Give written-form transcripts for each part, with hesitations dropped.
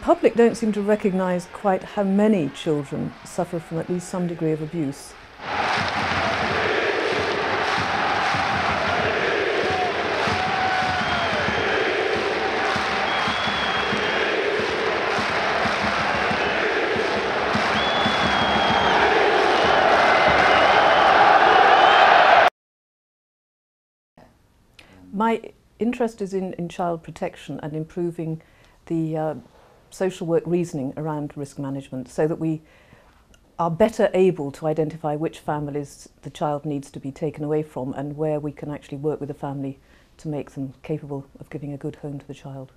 public don't seem to recognise quite how many children suffer from at least some degree of abuse. My interest is in child protection and improving the social work reasoning around risk management so that we are better able to identify which families the child needs to be taken away from and where we can actually work with the family to make them capable of giving a good home to the child.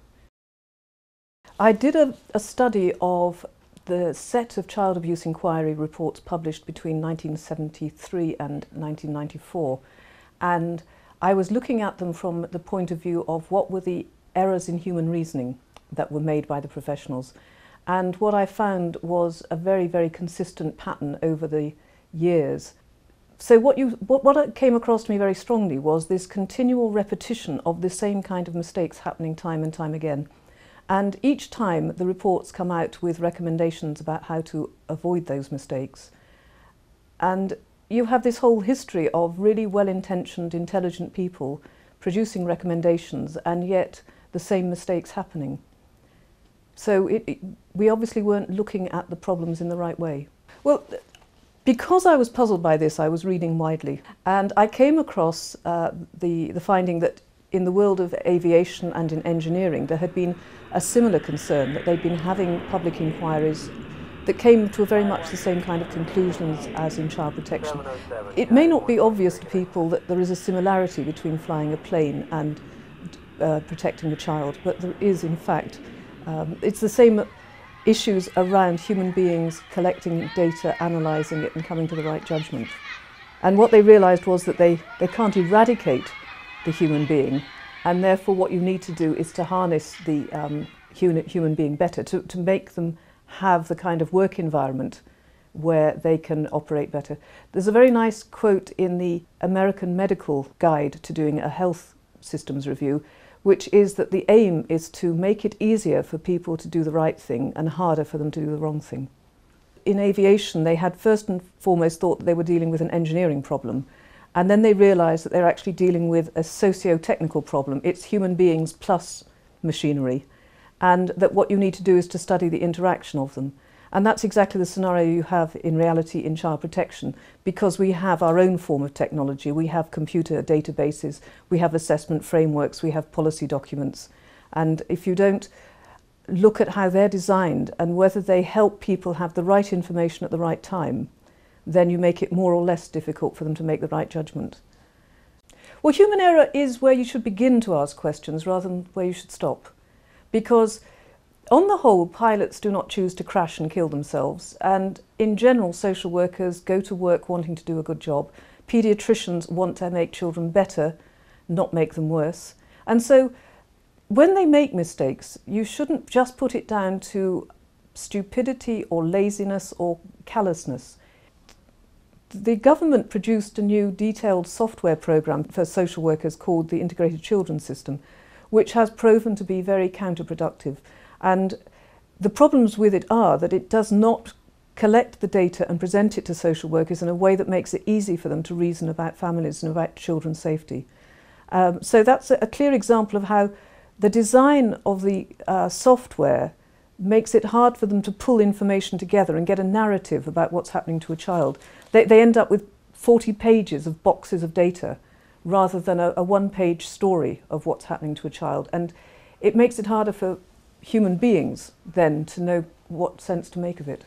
I did a study of the set of child abuse inquiry reports published between 1973 and 1994, and I was looking at them from the point of view of what were the errors in human reasoning that were made by the professionals. And what I found was a very, very consistent pattern over the years. So what came across to me very strongly was this continual repetition of the same kind of mistakes happening time and time again. And each time the reports come out with recommendations about how to avoid those mistakes. And you have this whole history of really well-intentioned, intelligent people producing recommendations and yet the same mistakes happening. So we obviously weren't looking at the problems in the right way. Well, because I was puzzled by this, I was reading widely, and I came across the finding that in the world of aviation and in engineering there had been a similar concern, that they'd been having public inquiries that came to very much the same kind of conclusions as in child protection. It may not be obvious to people that there is a similarity between flying a plane and protecting the child, but there is in fact. It's the same issues around human beings collecting data, analysing it and coming to the right judgment. And what they realised was that they can't eradicate the human being, and therefore what you need to do is to harness the human being better, to make them have the kind of work environment where they can operate better. There's a very nice quote in the American Medical Guide to doing a health systems review, which is that the aim is to make it easier for people to do the right thing and harder for them to do the wrong thing. In aviation, they had first and foremost thought that they were dealing with an engineering problem, and then they realised that they're actually dealing with a socio-technical problem. It's human beings plus machinery, and that what you need to do is to study the interaction of them. And that's exactly the scenario you have in reality in child protection, because we have our own form of technology. We have computer databases, we have assessment frameworks, we have policy documents. And if you don't look at how they're designed and whether they help people have the right information at the right time, then you make it more or less difficult for them to make the right judgment. Well, human error is where you should begin to ask questions rather than where you should stop. Because on the whole, pilots do not choose to crash and kill themselves, and in general social workers go to work wanting to do a good job. Paediatricians want to make children better, not make them worse. And so when they make mistakes, you shouldn't just put it down to stupidity or laziness or callousness. The government produced a new detailed software program for social workers called the Integrated Children's System, which has proven to be very counterproductive. And the problems with it are that it does not collect the data and present it to social workers in a way that makes it easy for them to reason about families and about children's safety. So that's a clear example of how the design of the software makes it hard for them to pull information together and get a narrative about what's happening to a child. They end up with 40 pages of boxes of data rather than a one-page story of what's happening to a child. And it makes it harder for human beings then to know what sense to make of it.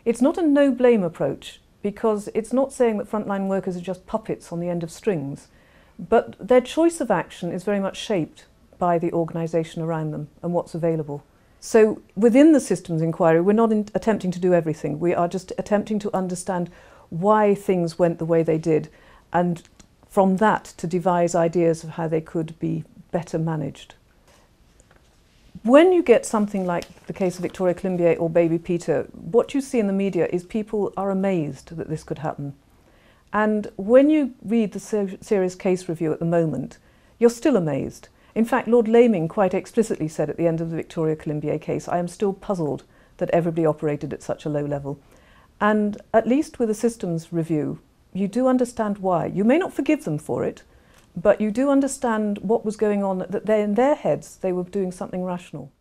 It's not a no-blame approach, because it's not saying that frontline workers are just puppets on the end of strings, but their choice of action is very much shaped by the organisation around them and what's available. So within the systems inquiry, we're not attempting to do everything. We are just attempting to understand why things went the way they did, and from that to devise ideas of how they could be better managed. When you get something like the case of Victoria Climbié or baby Peter, what you see in the media is people are amazed that this could happen. And when you read the serious case review at the moment, you're still amazed, In fact, Lord Laming quite explicitly said at the end of the Victoria Colombier case, "I am still puzzled that everybody operated at such a low level." And at least with a systems review, you do understand why. You may not forgive them for it, but you do understand what was going on, that in their heads they were doing something rational.